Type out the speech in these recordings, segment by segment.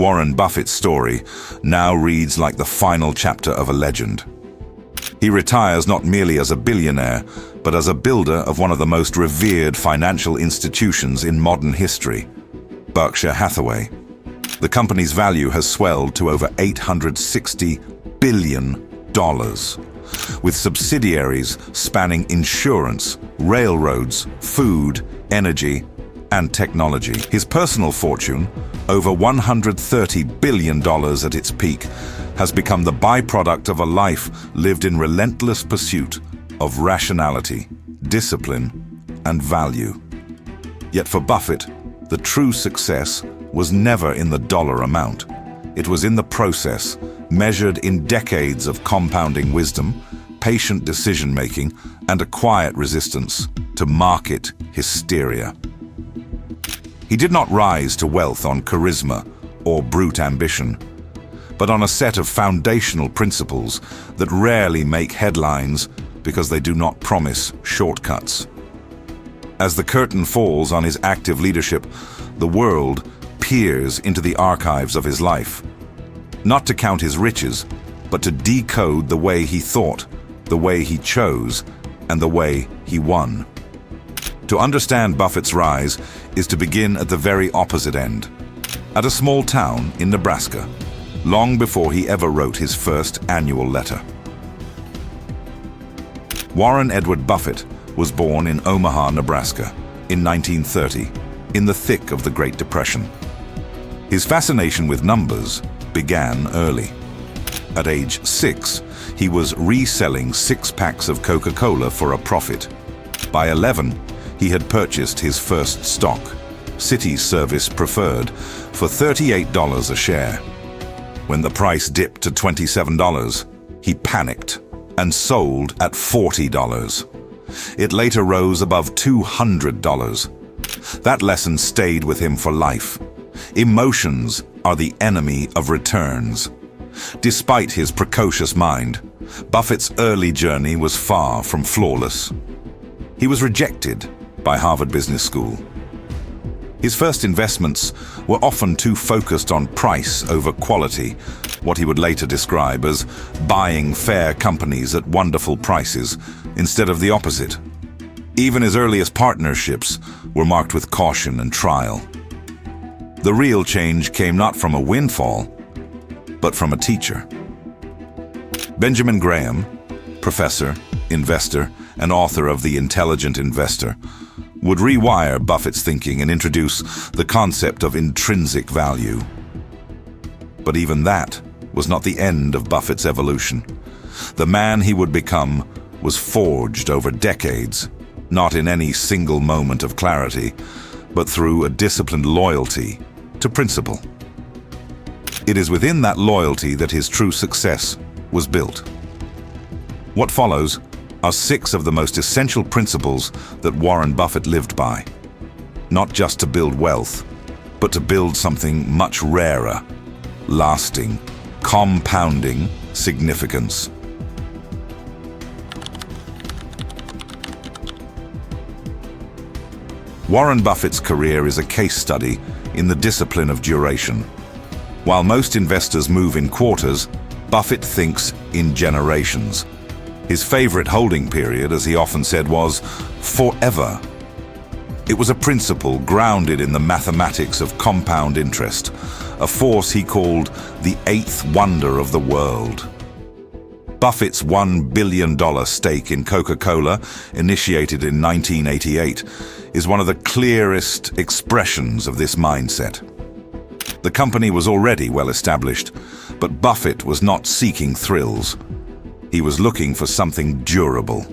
Warren Buffett's story now reads like the final chapter of a legend. He retires not merely as a billionaire, but as a builder of one of the most revered financial institutions in modern history, Berkshire Hathaway. The company's value has swelled to over $860 billion, with subsidiaries spanning insurance, railroads, food, energy, and technology. His personal fortune, over $130 billion at its peak, has become the byproduct of a life lived in relentless pursuit of rationality, discipline, and value. Yet for Buffett, the true success was never in the dollar amount. It was in the process, measured in decades of compounding wisdom, patient decision-making, and a quiet resistance to market hysteria. He did not rise to wealth on charisma or brute ambition, but on a set of foundational principles that rarely make headlines because they do not promise shortcuts. As the curtain falls on his active leadership, the world peers into the archives of his life, not to count his riches, but to decode the way he thought, the way he chose, and the way he won. To understand Buffett's rise is to begin at the very opposite end, at a small town in Nebraska, long before he ever wrote his first annual letter. Warren Edward Buffett was born in Omaha, Nebraska, in 1930, in the thick of the Great Depression. His fascination with numbers began early. At age 6, he was reselling 6 packs of Coca-Cola for a profit. By 11, he had purchased his first stock, City Service Preferred, for $38 a share. When the price dipped to $27, he panicked and sold at $40. It later rose above $200. That lesson stayed with him for life. Emotions are the enemy of returns. Despite his precocious mind, Buffett's early journey was far from flawless. He was rejected by Harvard Business School. His first investments were often too focused on price over quality, what he would later describe as buying fair companies at wonderful prices instead of the opposite. Even his earliest partnerships were marked with caution and trial. The real change came not from a windfall, but from a teacher. Benjamin Graham, professor, investor, and author of The Intelligent Investor, would rewire Buffett's thinking and introduce the concept of intrinsic value. But even that was not the end of Buffett's evolution. The man he would become was forged over decades, not in any single moment of clarity, but through a disciplined loyalty to principle. It is within that loyalty that his true success was built. What follows are 6 of the most essential principles that Warren Buffett lived by. Not just to build wealth, but to build something much rarer, lasting, compounding significance. Warren Buffett's career is a case study in the discipline of duration. While most investors move in quarters, Buffett thinks in generations. His favorite holding period, as he often said, was forever. It was a principle grounded in the mathematics of compound interest, a force he called the 8th wonder of the world. Buffett's $1 billion stake in Coca-Cola, initiated in 1988, is one of the clearest expressions of this mindset. The company was already well established, but Buffett was not seeking thrills. He was looking for something durable.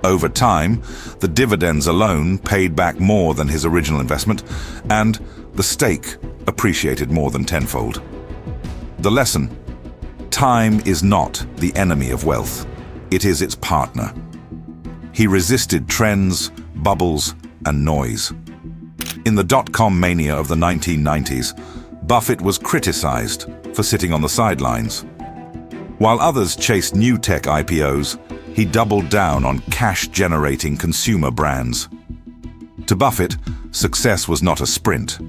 Over time, the dividends alone paid back more than his original investment, and the stake appreciated more than tenfold. The lesson: time is not the enemy of wealth. It is its partner. He resisted trends, bubbles, and noise. In the dot-com mania of the 1990s, Buffett was criticized for sitting on the sidelines. While others chased new tech IPOs, he doubled down on cash-generating consumer brands. To Buffett, success was not a sprint.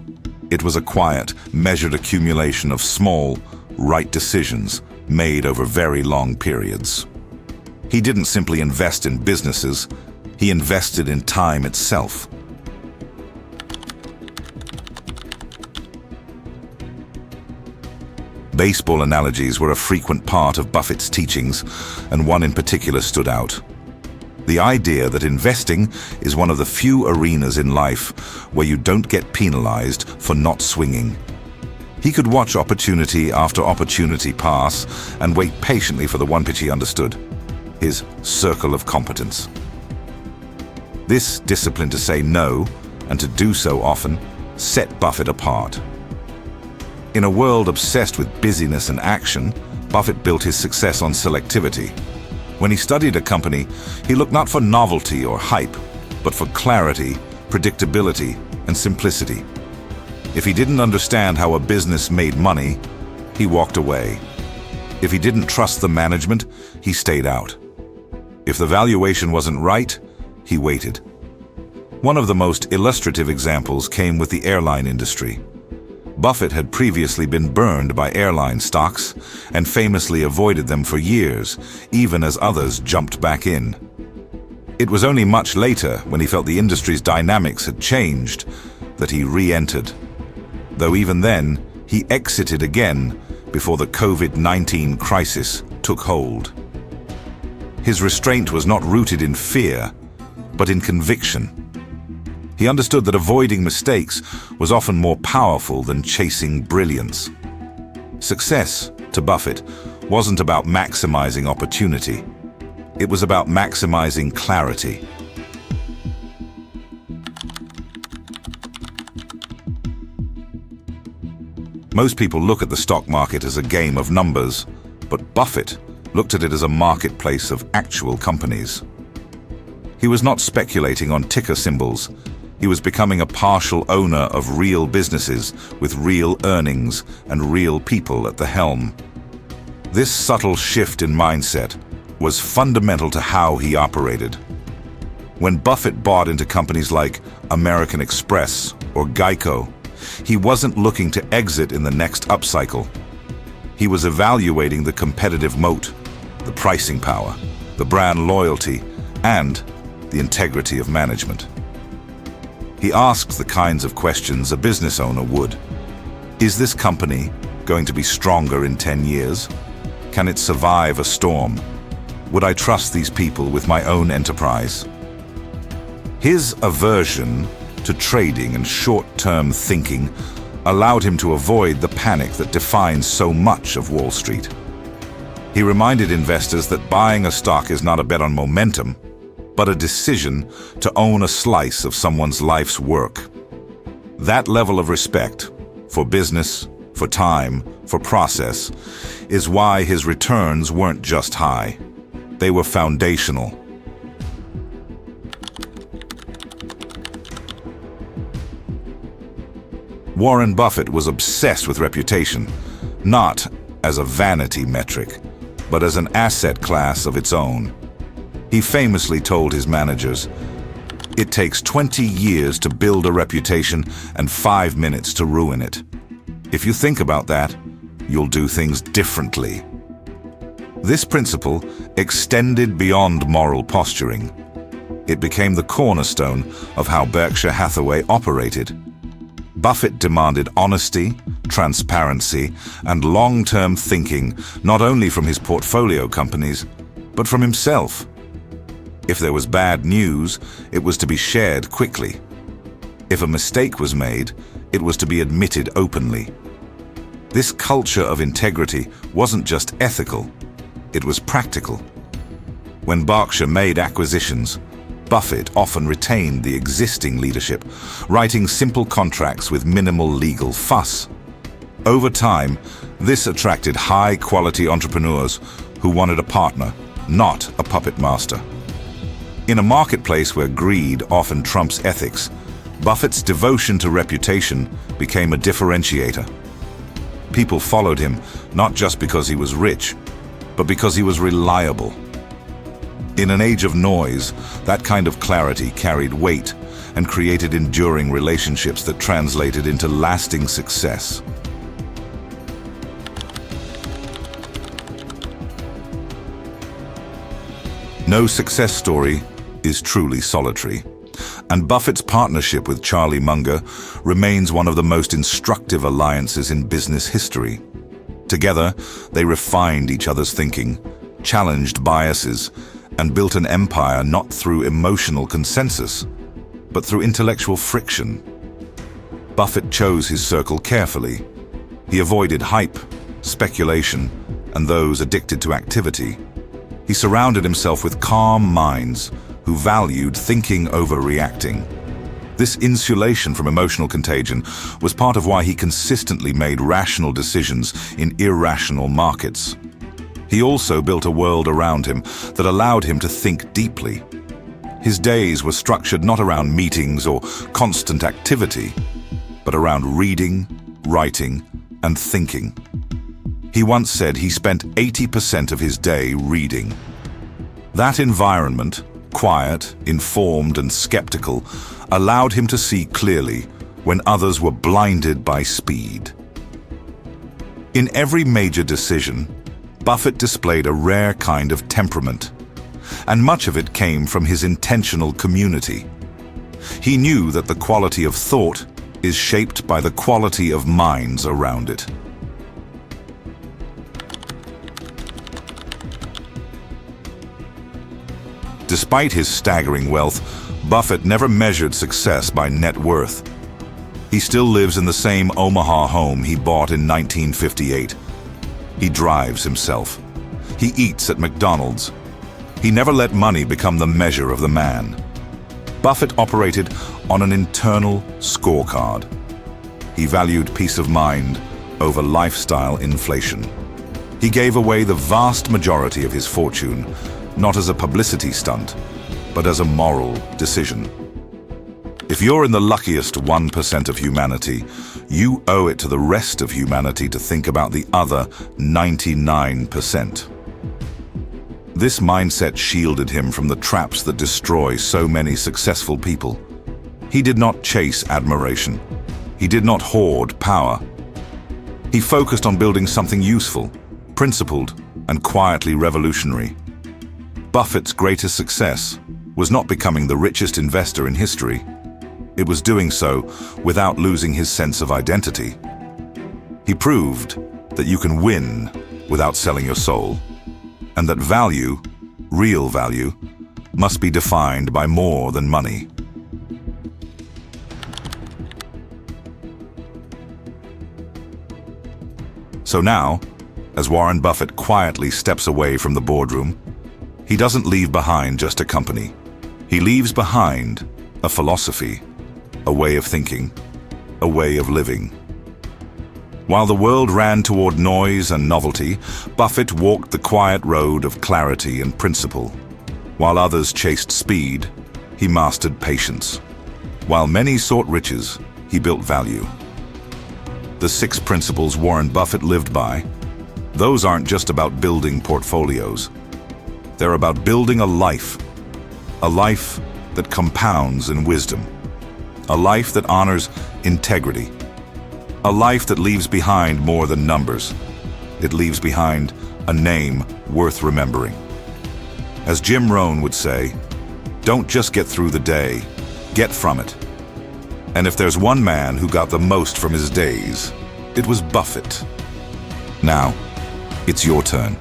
It was a quiet, measured accumulation of small, right decisions made over very long periods. He didn't simply invest in businesses, he invested in time itself. Baseball analogies were a frequent part of Buffett's teachings, and one in particular stood out. The idea that investing is one of the few arenas in life where you don't get penalized for not swinging. He could watch opportunity after opportunity pass and wait patiently for the one pitch he understood, his circle of competence. This discipline to say no, and to do so often, set Buffett apart. In a world obsessed with busyness and action, Buffett built his success on selectivity. When he studied a company, he looked not for novelty or hype, but for clarity, predictability, and simplicity. If he didn't understand how a business made money, he walked away. If he didn't trust the management, he stayed out. If the valuation wasn't right, he waited. One of the most illustrative examples came with the airline industry. Buffett had previously been burned by airline stocks and famously avoided them for years, even as others jumped back in. It was only much later, when he felt the industry's dynamics had changed, that he re-entered. Though even then, he exited again before the COVID-19 crisis took hold. His restraint was not rooted in fear, but in conviction. He understood that avoiding mistakes was often more powerful than chasing brilliance. Success, to Buffett, wasn't about maximizing opportunity. It was about maximizing clarity. Most people look at the stock market as a game of numbers, but Buffett looked at it as a marketplace of actual companies. He was not speculating on ticker symbols. He was becoming a partial owner of real businesses with real earnings and real people at the helm. This subtle shift in mindset was fundamental to how he operated. When Buffett bought into companies like American Express or Geico, he wasn't looking to exit in the next upcycle. He was evaluating the competitive moat, the pricing power, the brand loyalty, and the integrity of management. He asked the kinds of questions a business owner would. Is this company going to be stronger in 10 years? Can it survive a storm? Would I trust these people with my own enterprise? His aversion to trading and short-term thinking allowed him to avoid the panic that defines so much of Wall Street. He reminded investors that buying a stock is not a bet on momentum, but a decision to own a slice of someone's life's work. That level of respect for business, for time, for process, is why his returns weren't just high. They were foundational. Warren Buffett was obsessed with reputation, not as a vanity metric, but as an asset class of its own. He famously told his managers, "It takes 20 years to build a reputation and 5 minutes to ruin it. If you think about that, you'll do things differently." This principle extended beyond moral posturing. It became the cornerstone of how Berkshire Hathaway operated. Buffett demanded honesty, transparency, and long-term thinking, not only from his portfolio companies, but from himself. If there was bad news, it was to be shared quickly. If a mistake was made, it was to be admitted openly. This culture of integrity wasn't just ethical, it was practical. When Berkshire made acquisitions, Buffett often retained the existing leadership, writing simple contracts with minimal legal fuss. Over time, this attracted high-quality entrepreneurs who wanted a partner, not a puppet master. In a marketplace where greed often trumps ethics, Buffett's devotion to reputation became a differentiator. People followed him not just because he was rich, but because he was reliable. In an age of noise, that kind of clarity carried weight, and created enduring relationships that translated into lasting success. No success story is truly solitary, and Buffett's partnership with Charlie Munger remains one of the most instructive alliances in business history. Together, they refined each other's thinking, challenged biases, and built an empire not through emotional consensus, but through intellectual friction. Buffett chose his circle carefully. He avoided hype, speculation, and those addicted to activity. He surrounded himself with calm minds who valued thinking over reacting. This insulation from emotional contagion was part of why he consistently made rational decisions in irrational markets. He also built a world around him that allowed him to think deeply. His days were structured not around meetings or constant activity, but around reading, writing, and thinking. He once said he spent 80% of his day reading. That environment, quiet, informed, and skeptical, allowed him to see clearly when others were blinded by speed. In every major decision, Buffett displayed a rare kind of temperament, and much of it came from his intentional community. He knew that the quality of thought is shaped by the quality of minds around it. Despite his staggering wealth, Buffett never measured success by net worth. He still lives in the same Omaha home he bought in 1958. He drives himself. He eats at McDonald's. He never let money become the measure of the man. Buffett operated on an internal scorecard. He valued peace of mind over lifestyle inflation. He gave away the vast majority of his fortune, not as a publicity stunt, but as a moral decision. If you're in the luckiest 1% of humanity, you owe it to the rest of humanity to think about the other 99%. This mindset shielded him from the traps that destroy so many successful people. He did not chase admiration. He did not hoard power. He focused on building something useful, principled, and quietly revolutionary. Buffett's greatest success was not becoming the richest investor in history. It was doing so without losing his sense of identity. He proved that you can win without selling your soul, and that value, real value, must be defined by more than money. So now, as Warren Buffett quietly steps away from the boardroom, he doesn't leave behind just a company. He leaves behind a philosophy, a way of thinking, a way of living. While the world ran toward noise and novelty, Buffett walked the quiet road of clarity and principle. While others chased speed, he mastered patience. While many sought riches, he built value. The 6 principles Warren Buffett lived by, those aren't just about building portfolios. They're about building a life that compounds in wisdom, a life that honors integrity, a life that leaves behind more than numbers. It leaves behind a name worth remembering. As Jim Rohn would say, don't just get through the day, get from it. And if there's one man who got the most from his days, it was Buffett. Now, it's your turn.